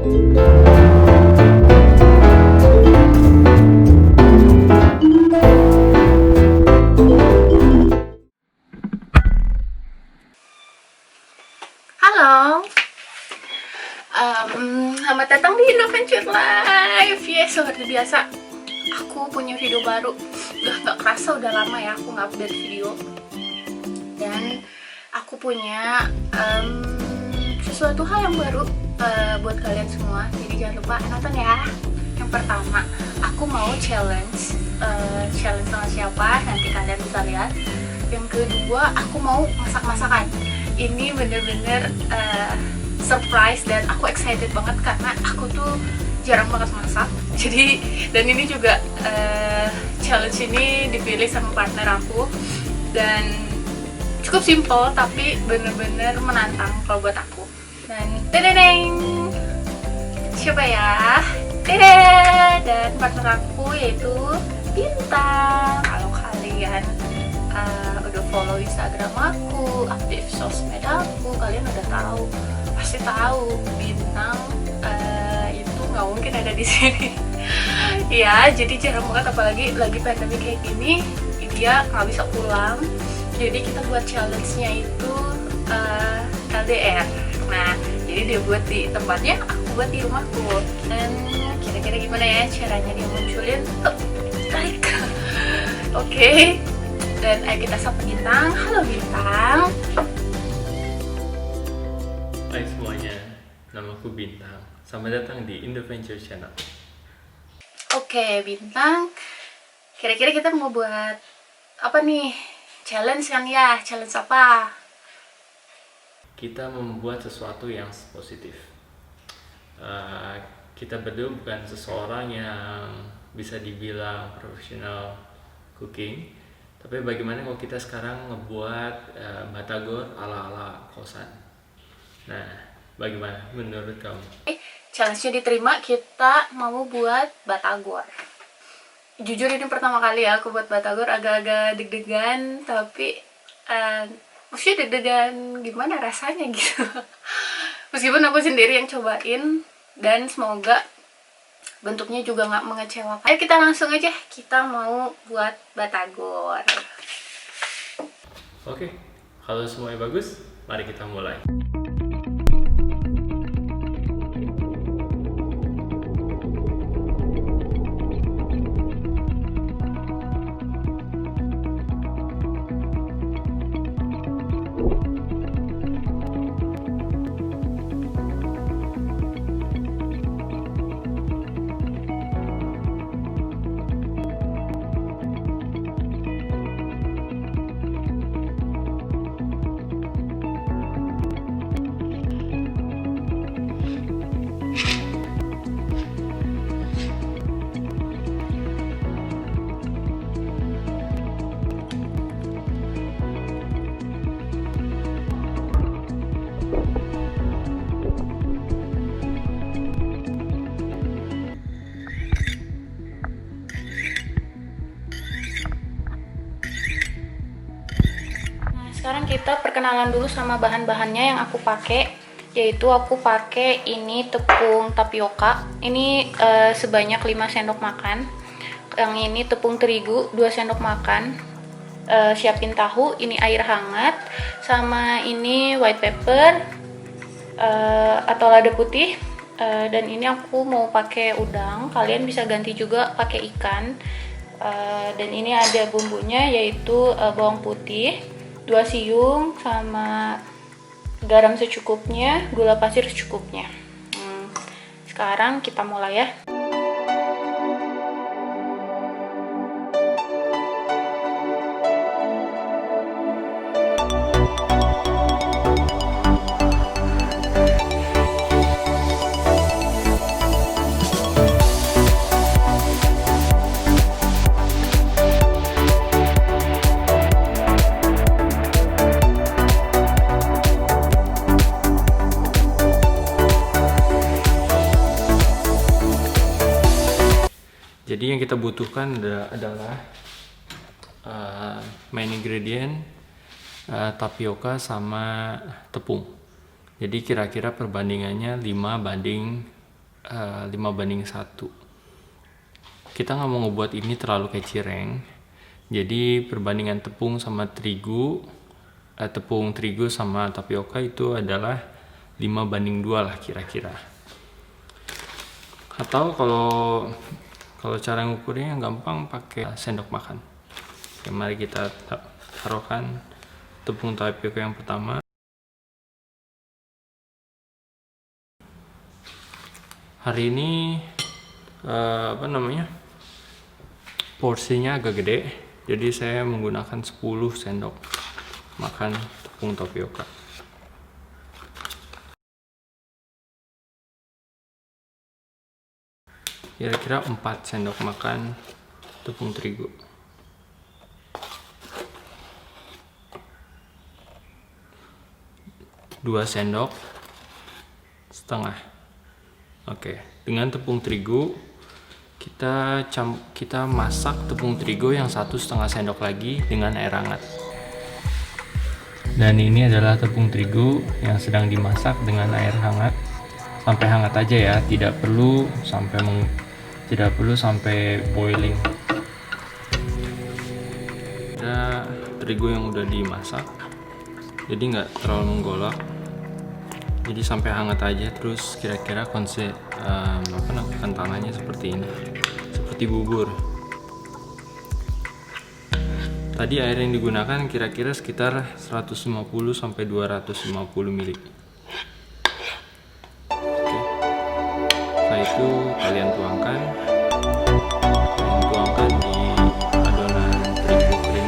Halo, selamat datang di Indoventure Live. Yes, seperti biasa, aku punya video baru. Udah gak kerasa, udah lama ya aku nggak update video. Dan aku punya sesuatu hal yang baru buat kalian semua. Jadi jangan lupa nonton ya. Yang pertama, aku mau challenge sama siapa, nanti kalian bisa lihat. Yang kedua, aku mau masak-masakan. Ini bener-bener surprise dan aku excited banget karena aku tuh jarang banget masak. Jadi, dan ini juga challenge ini dipilih sama partner aku dan cukup simple tapi bener-bener menantang kalau buat aku. Dan dedeng, siapa ya? Dedeng, dan partner aku yaitu Bintang. Kalau kalian udah follow Instagram aku, aktif sosmed aku, kalian udah tahu, pasti tahu Bintang itu nggak mungkin ada di sini. Ya, jadi jarang banget, apalagi lagi pandemi kayak gini, dia nggak bisa pulang. Jadi kita buat challenge-nya itu LDR. Nah, jadi dia buat di tempatnya, aku buat di rumahku. Dan kira-kira gimana ya caranya dia munculin? Like. Oke. Dan ayo kita sapa Bintang. Halo Bintang. Hai semuanya, namaku Bintang. Selamat datang di Indoventure Channel. Oke Bintang, kira-kira kita mau buat apa nih? Challenge kan ya? Challenge apa? Kita membuat sesuatu yang positif. Kita berdua bukan seseorang yang bisa dibilang profesional cooking, tapi bagaimana kalau kita sekarang ngebuat batagor ala-ala kosan. Nah, bagaimana menurut kamu? Challenge-nya diterima, kita mau buat batagor. Jujur ini pertama kali ya aku buat batagor, agak-agak deg-degan, tapi maksudnya deg-degan gimana rasanya gitu. Meskipun aku sendiri yang cobain, dan semoga bentuknya juga nggak mengecewakan. Ayo kita langsung aja, kita mau buat batagor. Oke, kalau semuanya bagus, mari kita mulai. Sekarang kita perkenalan dulu sama bahan-bahannya yang aku pakai, yaitu aku pakai ini tepung tapioka. Ini sebanyak 5 sendok makan. Yang ini tepung terigu 2 sendok makan. Siapin tahu, ini air hangat, sama ini white pepper atau lada putih. Dan ini aku mau pakai udang. Kalian bisa ganti juga pakai ikan. Dan ini ada bumbunya, yaitu bawang putih 2 siung, sama garam secukupnya, gula pasir secukupnya. Sekarang kita mulai ya. Jadi yang kita butuhkan adalah main ingredient tapioka sama tepung. Jadi kira-kira perbandingannya 5 banding 5:1. Kita nggak mau ngebuat ini terlalu kayak cireng, jadi perbandingan tepung terigu sama tapioka itu adalah 5:2 lah kira-kira. Atau kalau cara ngukurnya yang gampang pakai sendok makan. Oke, mari kita taruhkan tepung tapioka yang pertama. Hari ini porsinya agak gede, jadi saya menggunakan 10 sendok makan tepung tapioka. Kira-kira 4 sendok makan tepung terigu. Dua sendok setengah. Oke, dengan tepung terigu kita masak tepung terigu yang 1,5 sendok lagi dengan air hangat. Dan ini adalah tepung terigu yang sedang dimasak dengan air hangat sampai hangat aja ya, tidak perlu sampai boiling. Ada terigu yang udah dimasak, jadi nggak terlalu menggolak. Jadi sampai hangat aja, terus kira-kira kentalannya seperti ini, seperti bubur. Tadi air yang digunakan kira-kira sekitar 150 sampai 250 ml. Oke. Setelah itu kalian tuangkan di adonan terigu ini.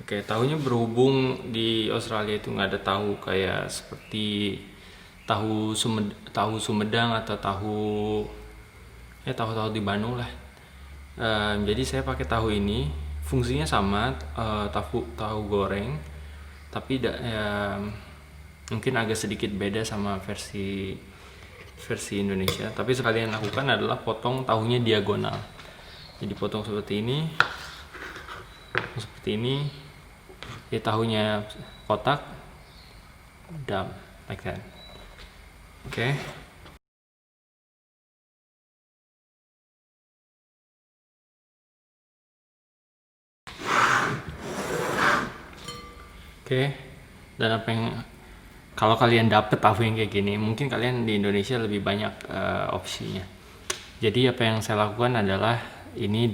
Oke, tahunya berhubung di Australia itu nggak ada tahu kayak seperti tahu Sumedang atau tahu di Bandung lah. Jadi saya pakai tahu ini, fungsinya sama tahu goreng, tapi mungkin agak sedikit beda sama versi Indonesia. Tapi sekalian lakukan adalah potong tahunya diagonal. Jadi potong seperti ini. Ya, tahunya kotak, dump like that. Oke. Dan kalau kalian dapet tahu yang kayak gini, mungkin kalian di Indonesia lebih banyak opsinya. Jadi apa yang saya lakukan adalah ini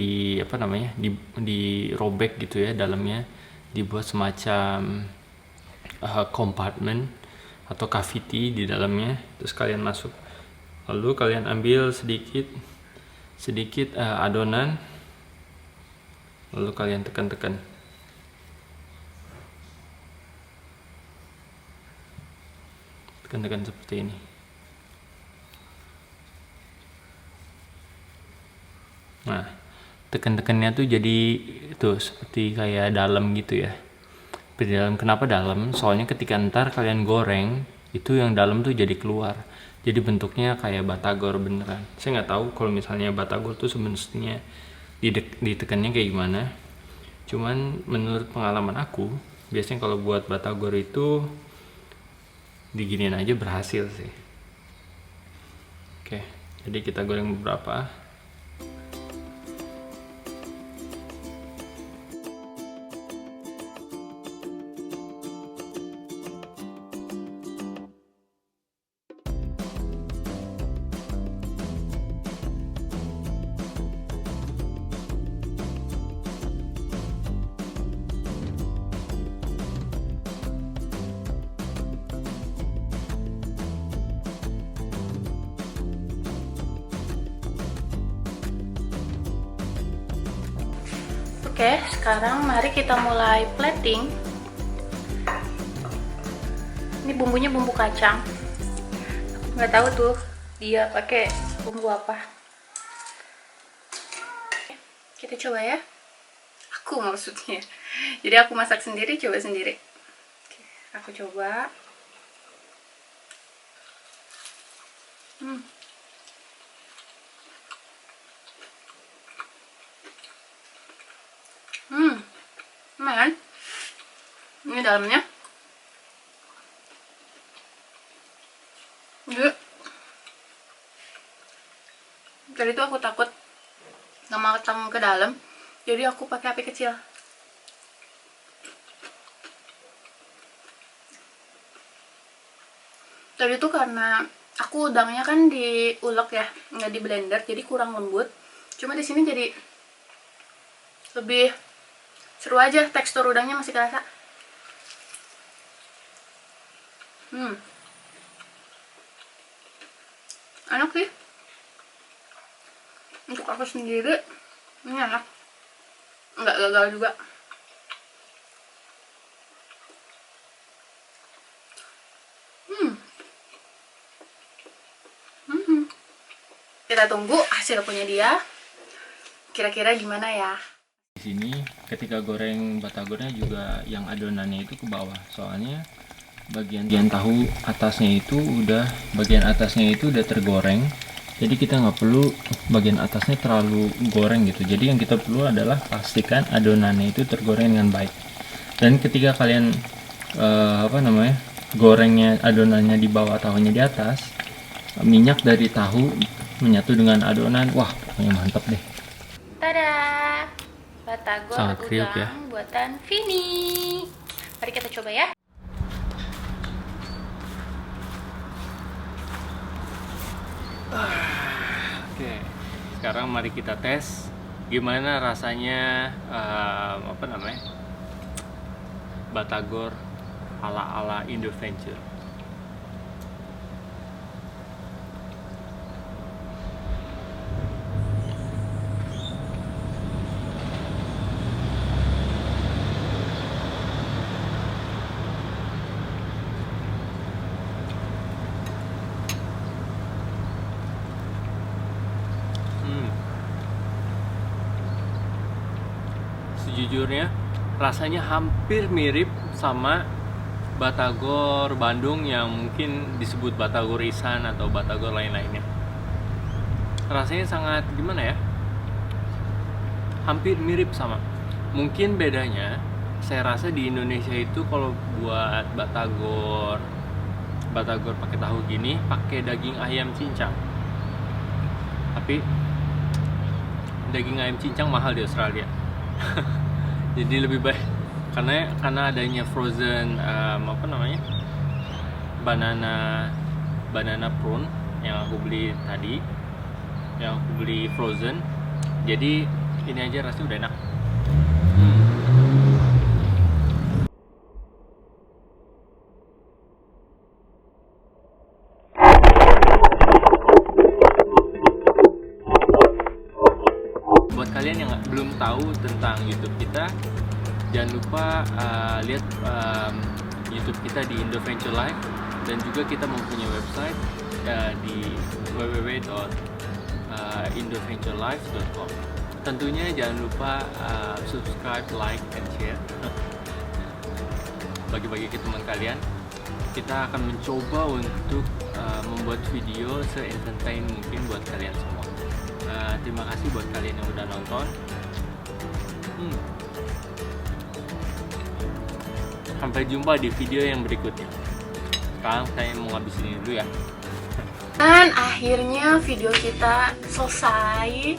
dirobek gitu ya, dalamnya dibuat semacam compartment atau cavity di dalamnya, terus kalian masuk, lalu kalian ambil sedikit adonan lalu kalian tekan-tekan. Tekan-tekan seperti ini. Nah, tekan-tekannya tuh jadi tuh seperti kayak dalam gitu ya. Seperti dalam. Kenapa dalam? Soalnya ketika ntar kalian goreng, itu yang dalam tuh jadi keluar. Jadi bentuknya kayak batagor beneran. Saya nggak tahu kalau misalnya batagor tuh sebenarnya ditekannya kayak gimana. Cuman menurut pengalaman aku, biasanya kalau buat batagor itu diginiin aja berhasil sih. Oke, jadi kita goreng beberapa. Oke, sekarang mari kita mulai plating. Ini bumbunya bumbu kacang. Nggak tahu tuh dia pakai bumbu apa. Kita coba ya. Aku maksudnya. Jadi aku masak sendiri, coba sendiri. Oke, aku coba. Lumayan. Ini dalamnya. Jadi itu aku takut nggak matang ke dalam, jadi aku pakai api kecil. Tadi itu karena aku udangnya kan diulek ya, nggak di blender, jadi kurang lembut. Cuma di sini jadi lebih seru aja, tekstur udangnya masih kerasa. Enak sih. Untuk aku sendiri ini enak, nggak gagal juga. Kita tunggu hasil punya dia, kira-kira gimana ya. Di sini ketika goreng batagornya juga yang adonannya itu ke bawah, soalnya bagian tahu atasnya itu udah tergoreng. Jadi kita nggak perlu bagian atasnya terlalu goreng gitu. Jadi yang kita perlu adalah pastikan adonannya itu tergoreng dengan baik. Dan ketika kalian gorengnya adonannya di bawah, tahunya di atas, minyak dari tahu menyatu dengan adonan, wah pokoknya mantap deh. Tada, batagor Sangat kriuk udang ya. buatan Vini. Mari kita coba ya. Oke, sekarang mari kita tes gimana rasanya batagor ala Indoventure. Sejujurnya rasanya hampir mirip sama batagor Bandung yang mungkin disebut batagor Isan atau batagor lain-lainnya. Rasanya sangat gimana ya, hampir mirip sama. Mungkin bedanya saya rasa di Indonesia itu kalau buat batagor pakai tahu gini pakai daging ayam cincang, tapi daging ayam cincang mahal di Australia. Jadi lebih baik karena adanya frozen banana prawn yang aku beli tadi, yang aku beli frozen. Jadi ini aja rasanya udah enak. belum tahu tentang YouTube kita, jangan lupa lihat YouTube kita di Indoventure Life, dan juga kita mempunyai website di www.indoventurelife.com. Tentunya jangan lupa subscribe, like, and share. Bagi-bagi ke teman kalian. Kita akan mencoba untuk membuat video se-entertain mungkin buat kalian semua. Terima kasih buat kalian yang udah nonton. Sampai jumpa di video yang berikutnya. Sekarang saya mau ngabisin ini dulu ya. Dan akhirnya video kita selesai.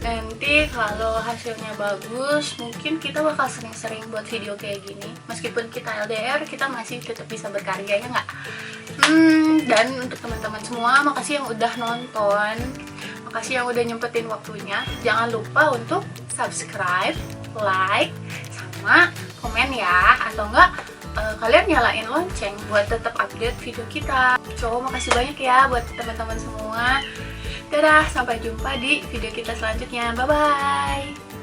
Nanti kalau hasilnya bagus, mungkin kita bakal sering-sering buat video kayak gini. Meskipun kita LDR, kita masih tetap bisa berkarya, ya nggak? Dan untuk teman-teman semua, makasih yang udah nonton, makasih yang udah nyempetin waktunya. Jangan lupa untuk subscribe, like, sama komen ya. Atau enggak, kalian nyalain lonceng buat tetap update video kita. So, makasih banyak ya buat teman-teman semua. Dadah, sampai jumpa di video kita selanjutnya. Bye-bye.